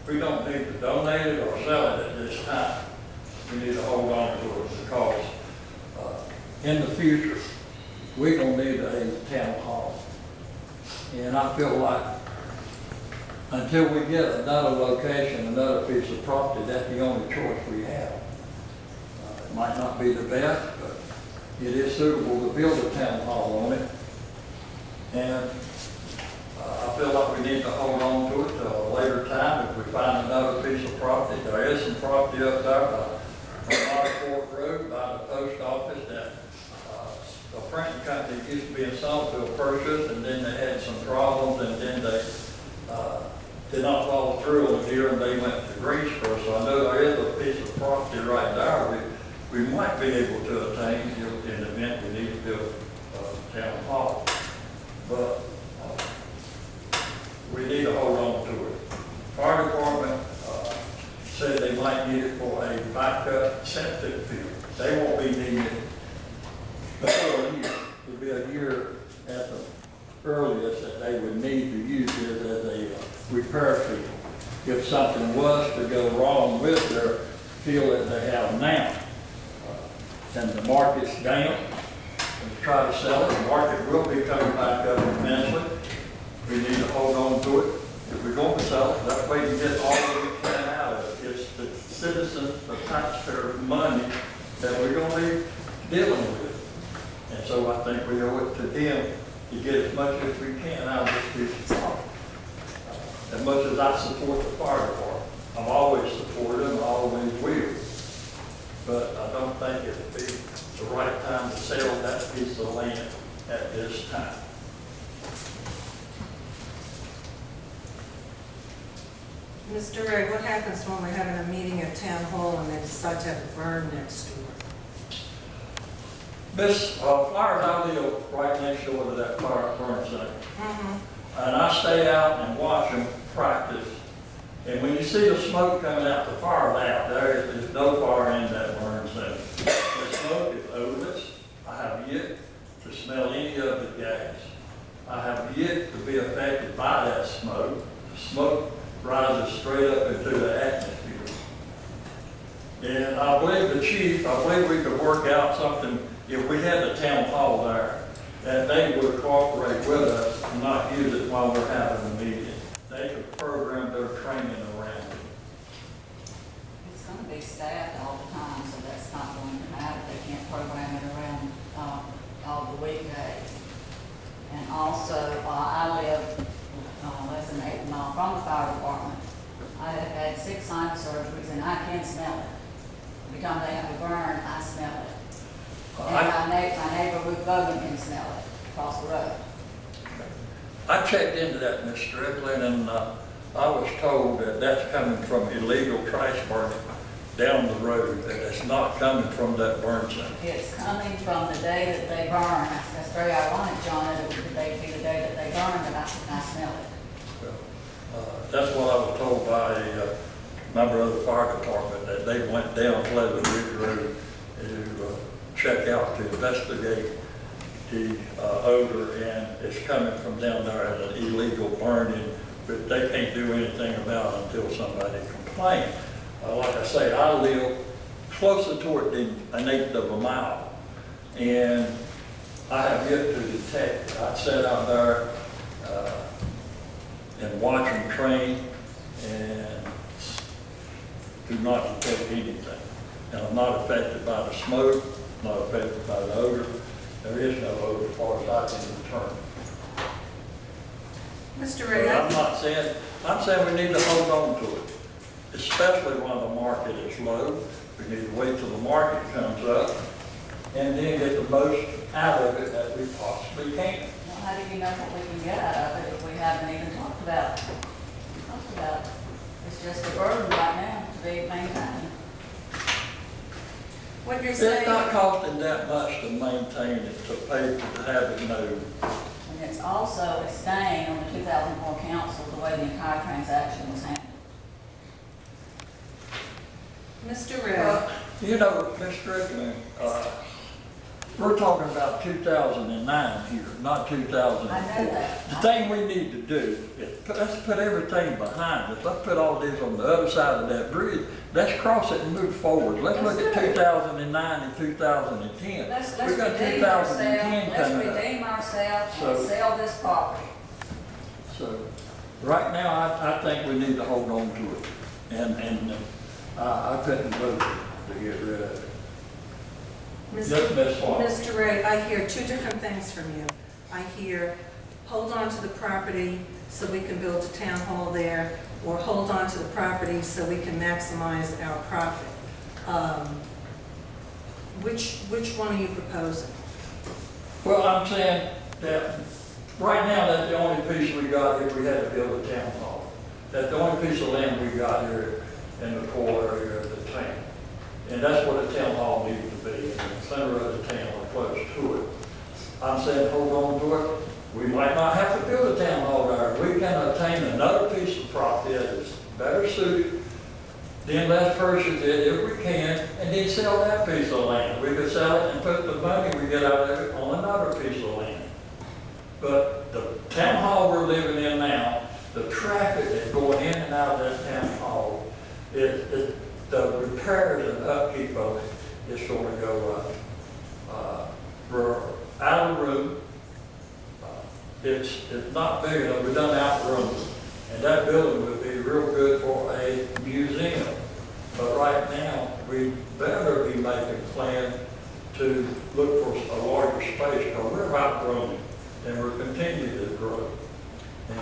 we don't need to donate it or sell it at this time. We need to hold on to it because in the future, we're gonna need a town hall. And I feel like until we get another location, another piece of property, that's the only choice we have. It might not be the best, but it is suitable to build a town hall on it. And I feel like we need to hold on to it till a later time. If we find another piece of property, there is some property up there on Fort Road by the post office that a printing company used to be in Summerfield purchased, and then they had some problems, and then they did not follow through on the deal, and they went to Greensboro. So I know there is a piece of property right there we might be able to attain in the event we need to build a town hall. But we need to hold on to it. Fire department said they might need it for a backup septic field. They won't be needing it before a year. It'll be a year at the earliest that they would need to use it as a repair field. If something was to go wrong with their field that they have now, and the market's down, and try to sell it, the market will be coming back up immensely. We need to hold on to it. If we're going to sell it, that way you get all that we can out of it. It's the citizens, the taxpayers' money that we're going to be dealing with. And so I think we owe it to them to get as much as we can out of this piece of property. As much as I support the fire department, I've always supported them, I always will. But I don't think it would be the right time to sell that piece of land at this time. Mr. Ray, what happens when we're having a meeting at Town Hall and they decide to have a burn next door? Miss Flowers, I live right next door to that fire burn center. And I stay out and watch them practice. And when you see the smoke coming out the fire lab, there is no fire in that burn center. The smoke is odorless. I have yet to smell any of the gas. I have yet to be affected by that smoke. The smoke rises straight up into the atmosphere. And I believe the chief, I believe we could work out something if we had the town hall there, that they would cooperate with us and not use it while we're having a meeting. They could program their training around it. It's going to be staffed all the time, so that's not going to matter. They can't program it around all the weekdays. And also, I live less than 8 miles from the fire department. I have had 6 sinus surgeries, and I can smell it. Every time they have a burn, I smell it. And my neighbor Ruth Bogan can smell it across the road. I checked into that, Ms. Strickland, and I was told that that's coming from illegal trash burning down the road, that it's not coming from that burn center. It's coming from the day that they burn. That's very ironic, John, that it would be the day that they burn that I smell it. That's what I was told by a member of the fire department, that they went down Pleasant Ridge Road to check out, to investigate the odor, and it's coming from down there as an illegal burning, but they can't do anything about it until somebody complains. Like I say, I live closer to it than 1/8 of a mile, and I have yet to detect it. I sat out there and watch them train and do not detect anything. And I'm not affected by the smoke, not affected by the odor. There is no odor as far as I can determine. Mr. Ray, I'm saying we need to hold on to it, especially when the market is low. We need to wait till the market comes up and then get the most out of it that we possibly can. Well, how do you know what we can get out of it if we haven't even talked about it? It's just a burden right now to be maintained. what you're It's saying, not costing that much to maintain it, to pay to have it moved. And it's also a stain on the 2004 council, the way the entire transaction was handled. Mr. Ray, You know, Ms. Strickland, we're talking about 2009 here, not 2004. I know that. The thing we need to do is, let's put everything behind us. Let's put all this on the other side of that bridge. Let's cross it and move forward. Let's look at 2009 and 2010. Let's We got redeem 2010 ourselves, let's coming up. redeem ourselves So- and sell this property. So, right now, I think we need to hold on to it. And I couldn't vote to get rid of it. Yes, Ms. Swan. Mr. Ray, I hear two different things from you. I hear, hold on to the property so we can build a town hall there, or hold on to the property so we can maximize our profit. Which one are you proposing? Well, I'm saying that right now, that's the only piece we got if we had to build a town hall. That's the only piece of land we got here in the core area of the town. And that's what a town hall needs to be, in the center of the town or close to it. I'm saying hold on to it. We might not have to build a town hall there. We can obtain another piece of property that is better suited, then let's purchase it if we can, and then sell that piece of land. We could sell it and put the money we get out of it on another piece of land. But the town hall we're living in now, the traffic that's going in and out of that town hall, the repairs and upkeep of it is going to go up. We're out of room. It's not big enough. We've done outroom. And that building would be real good for a museum. But right now, we better be making plans to look for a larger space, because we're outgrowing and we're continuing to grow. And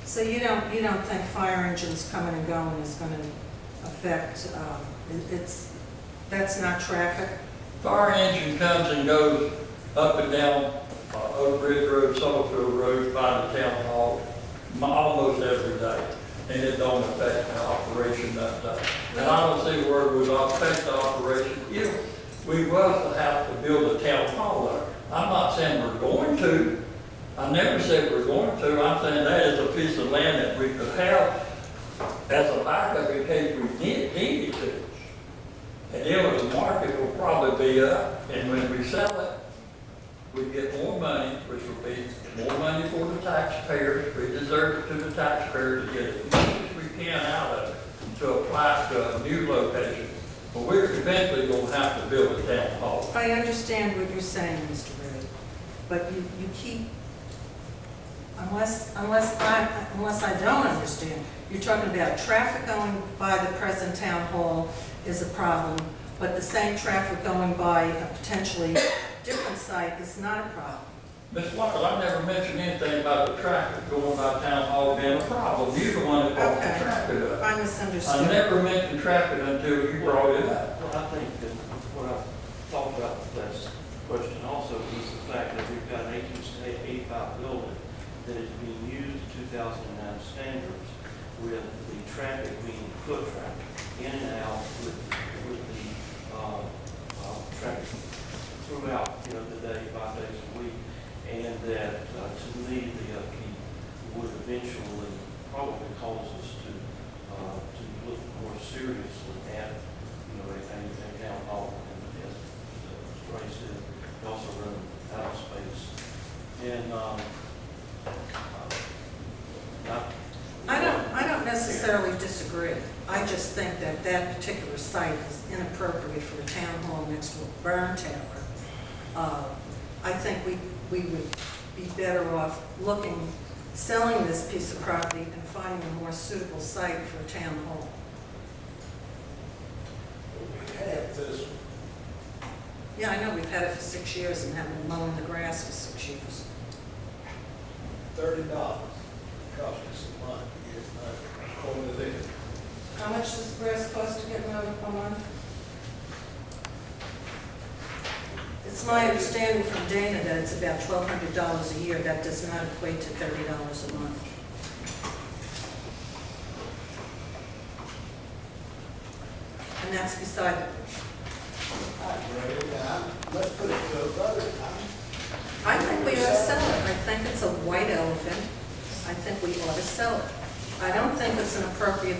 So you don't think fire engines coming and going is going to affect, that's not traffic? fire engine comes and goes up and down Oak Ridge Road, Summerfield Road, by the town hall, almost every day. And it don't affect the operation that day. And I don't see where it would affect the operation if we was to have to build a town hall there. I'm not saying we're going to. I never said we're going to. I'm saying that is a piece of land that we could have as a backup in case we needed to. And then the market will probably be up, and when we sell it, we get more money, which will be more money for the taxpayers. We deserve it to the taxpayers to get as much as we can out of it to apply to a new location. But we're eventually going to have to build a town hall. I understand what you're saying, Mr. Ray, but you keep, unless I don't understand, you're talking about traffic going by the present town hall is a problem, but the same traffic going by a potentially different site is not a problem. Ms. Walker, I never mentioned anything about the traffic going by town hall being a problem. You're the one that brought the Okay. traffic up. I I misunderstood. never mentioned traffic until you brought it up. Well, I think that what I thought about the last question also is the fact that we've got an 1885 building that is being used to 2009 standards with the traffic being foot traffic in and out with the traffic throughout, the day, 5 days a week. And that to me, the upkeep would eventually probably cause us to look more seriously at, a town hall, and as Mr. Ray said, we also run out of space. And I don't necessarily disagree. I just think that that particular site is inappropriate for a town hall next to a burn tower. I think we would be better off selling this piece of property and finding a more suitable site for a town hall. We have this, Yeah, I know, we've had it for 6 years and haven't been mowing the grass for 6 years. $30, cost me some money to get it according to this. How much does the grass cost to get mowed per month? It's my understanding from Dana that it's about $1,200 a year. That does not equate to $30 a month. And that's beside the Let's put it to a vote. I think we ought to sell it. I think it's a white elephant. I think we ought to sell it. I don't think it's an appropriate